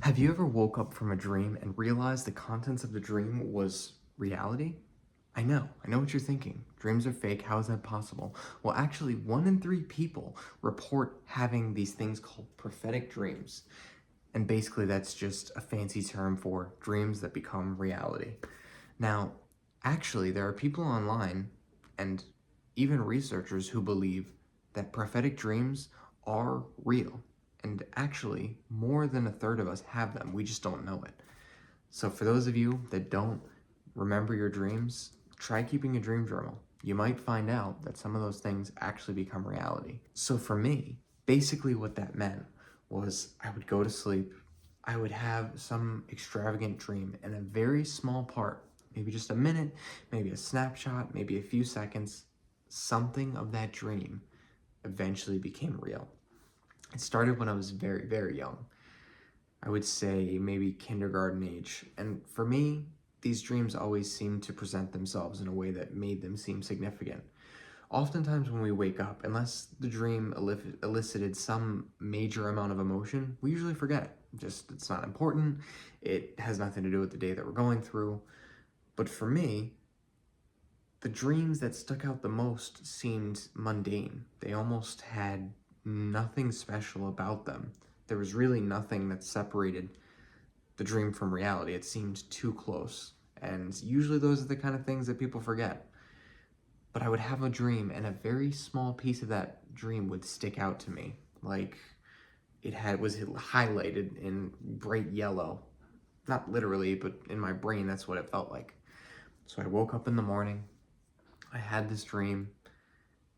Have you ever woke up from a dream and realized the contents of the dream was reality? I know what you're thinking. Dreams are fake. How is that possible? Well, actually, 1 in 3 people report having these things called prophetic dreams. And basically, that's just a fancy term for dreams that become reality. Now, actually, there are people online and even researchers who believe that prophetic dreams are real. And actually, more than a third of us have them. We just don't know it. So, for those of you that don't remember your dreams, try keeping a dream journal. You might find out that some of those things actually become reality. So, for me, basically what that meant was I would go to sleep, I would have some extravagant dream, and a very small part, maybe just a minute, maybe a snapshot, maybe a few seconds, something of that dream eventually became real. It started when I was very, very young. I would say maybe kindergarten age. And for me, these dreams always seemed to present themselves in a way that made them seem significant. Oftentimes, when we wake up, unless the dream elicited some major amount of emotion, we usually forget it. Just, it's not important. It has nothing to do with the day that we're going through. But for me, the dreams that stuck out the most seemed mundane. They almost had nothing special about them. There was really nothing that separated the dream from reality. It seemed too close. And usually those are the kind of things that people forget. But I would have a dream, and a very small piece of that dream would stick out to me. Like was highlighted in bright yellow. Not literally, but in my brain, that's what it felt like. So I woke up in the morning. I had this dream.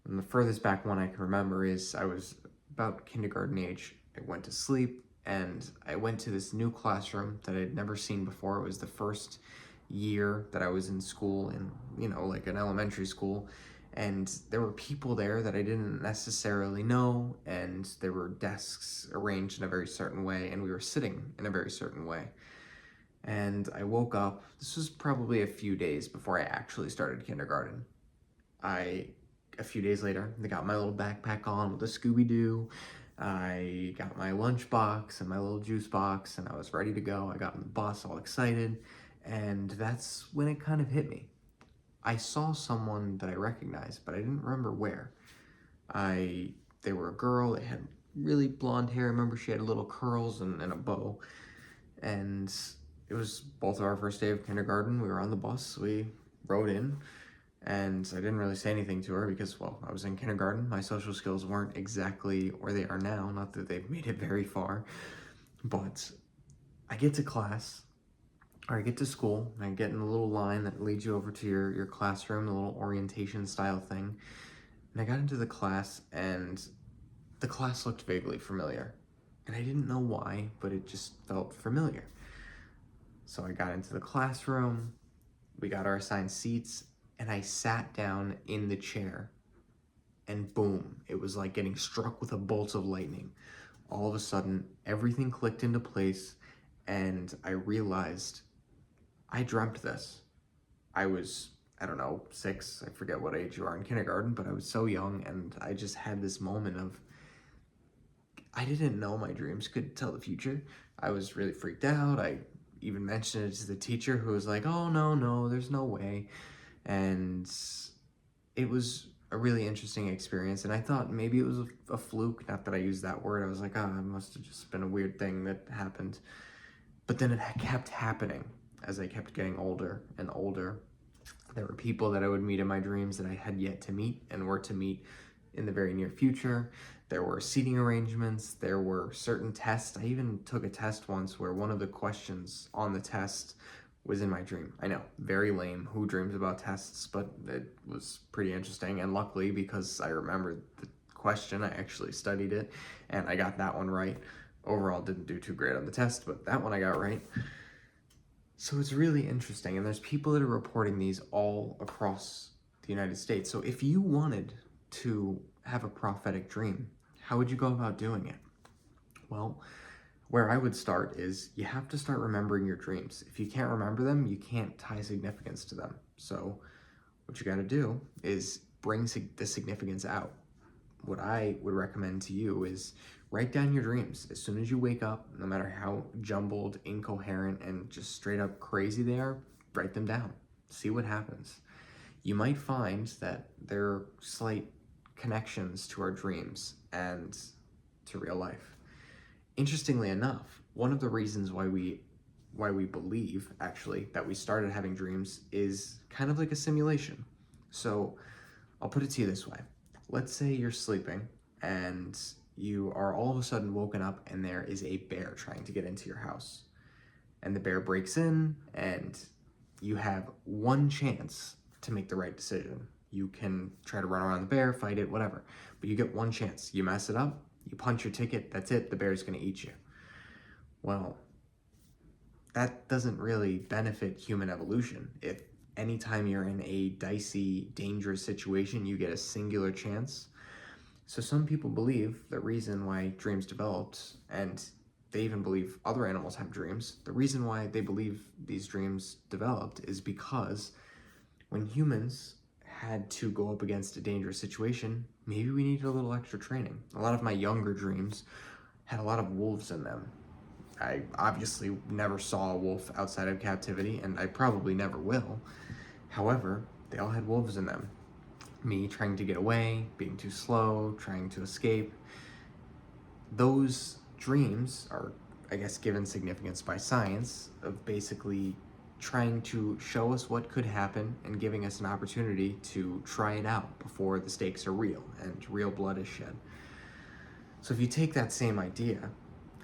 And the furthest back one I can remember is I was about kindergarten age. I went to sleep, and I went to this new classroom that I'd never seen before. It was the first year that I was in school, in, like an elementary school, and there were people there that I didn't necessarily know, and there were desks arranged in a very certain way, and we were sitting in a very certain way. And I woke up. This was probably a few days before I actually started kindergarten. A few days later, I got my little backpack on with a Scooby-Doo. I got my lunch box and my little juice box, and I was ready to go. I got on the bus all excited, and that's when it kind of hit me. I saw someone that I recognized, but I didn't remember where. They were a girl. They had really blonde hair. I remember she had little curls and a bow, and it was both of our first day of kindergarten. We were on the bus. We rode in. And I didn't really say anything to her because, well, I was in kindergarten. My social skills weren't exactly where they are now. Not that they've made it very far. But I get to class, or I get to school, and I get in the little line that leads you over to your classroom, the little orientation style thing. And I got into the class, and the class looked vaguely familiar. And I didn't know why, but it just felt familiar. So I got into the classroom, we got our assigned seats, and I sat down in the chair, and boom, it was like getting struck with a bolt of lightning. All of a sudden, everything clicked into place, and I realized I dreamt this. I was, I don't know, 6, I forget what age you are in kindergarten, but I was so young, and I just had this moment of, I didn't know my dreams could tell the future. I was really freaked out. I even mentioned it to the teacher, who was like, oh, no, there's no way. And it was a really interesting experience, and I thought maybe it was a fluke. Not that I used that word. I was like, it must have just been a weird thing that happened. But then it kept happening as I kept getting older and older. There were people that I would meet in my dreams that I had yet to meet and were to meet in the very near future. There were seating arrangements. There were certain tests. I even took a test once where one of the questions on the test was in my dream. I know, very lame. Who dreams about tests? But it was pretty interesting. And luckily, because I remembered the question, I actually studied it, and I got that one right. Overall, didn't do too great on the test, but that one I got right. So it's really interesting, and there's people that are reporting these all across the United States. So if you wanted to have a prophetic dream, how would you go about doing it? Well, where I would start is you have to start remembering your dreams. If you can't remember them, you can't tie significance to them. So what you got to do is bring the significance out. What I would recommend to you is Write down your dreams as soon as you wake up, no matter how jumbled, incoherent, and just straight up crazy they are. Write them down. See what happens. You might find that there are slight connections to our dreams and to real life. Interestingly enough, one of the reasons why we believe, actually, that we started having dreams is kind of like a simulation. So I'll put it to you this way. Let's say you're sleeping and you are all of a sudden woken up and there is a bear trying to get into your house. And the bear breaks in and you have one chance to make the right decision. You can try to run around the bear, fight it, whatever. But you get one chance. You mess it up, you punch your ticket, that's it, the bear's gonna eat you. Well, that doesn't really benefit human evolution. If anytime you're in a dicey, dangerous situation, you get a singular chance. So some people believe the reason why dreams developed, and they even believe other animals have dreams, the reason why they believe these dreams developed is because when humans had to go up against a dangerous situation, maybe we needed a little extra training. A lot of my younger dreams had a lot of wolves in them. I obviously never saw a wolf outside of captivity, and I probably never will. However, they all had wolves in them. Me trying to get away, being too slow, trying to escape. Those dreams are, I guess, given significance by science of basically trying to show us what could happen and giving us an opportunity to try it out before the stakes are real and real blood is shed. So if you take that same idea,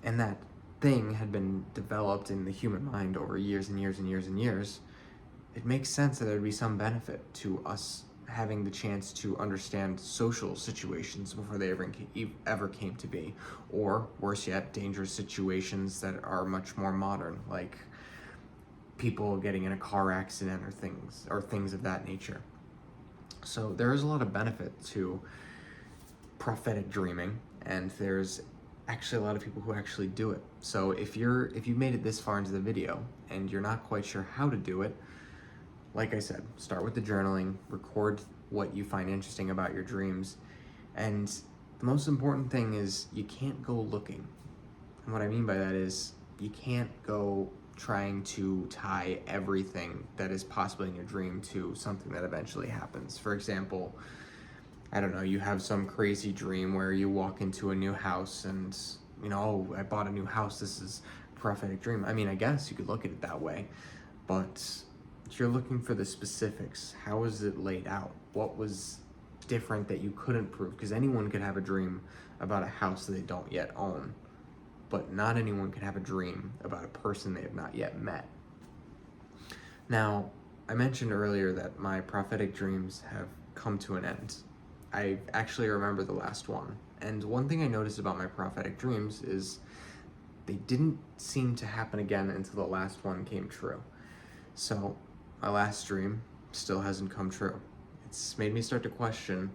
and that thing had been developed in the human mind over years and years and years and years, it makes sense that there'd be some benefit to us having the chance to understand social situations before they ever came to be, or worse yet, dangerous situations that are much more modern, like people getting in a car accident or things of that nature. So there is a lot of benefit to prophetic dreaming, and there's actually a lot of people who actually do it. So if you've made it this far into the video and you're not quite sure how to do it, like I said, start with the journaling, record what you find interesting about your dreams, and the most important thing is you can't go looking. And what I mean by that is you can't go trying to tie everything that is possible in your dream to something that eventually happens. For example, I don't know, you have some crazy dream where you walk into a new house and, oh, I bought a new house, this is a prophetic dream. I mean, I guess you could look at it that way, but you're looking for the specifics. How is it laid out? What was different that you couldn't prove? Because anyone could have a dream about a house that they don't yet own, but not anyone can have a dream about a person they have not yet met. Now, I mentioned earlier that my prophetic dreams have come to an end. I actually remember the last one. And one thing I noticed about my prophetic dreams is they didn't seem to happen again until the last one came true. So my last dream still hasn't come true. It's made me start to question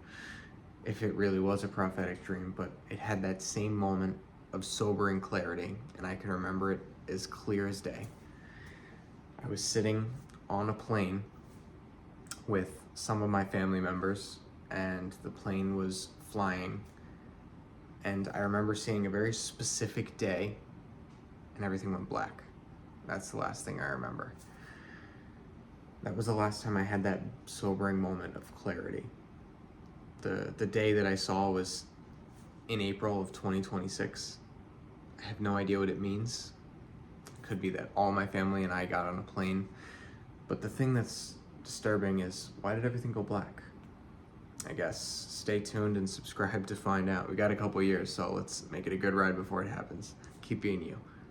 if it really was a prophetic dream, but it had that same moment of sobering clarity, and I can remember it as clear as day. I was sitting on a plane with some of my family members, and the plane was flying, and I remember seeing a very specific day, and everything went black. That's the last thing I remember. That was the last time I had that sobering moment of clarity. The day that I saw was in April of 2026. I have no idea what it means. It could be that all my family and I got on a plane. But the thing that's disturbing is, why did everything go black? I guess stay tuned and subscribe to find out. We got a couple years, so let's make it a good ride before it happens. Keep being you.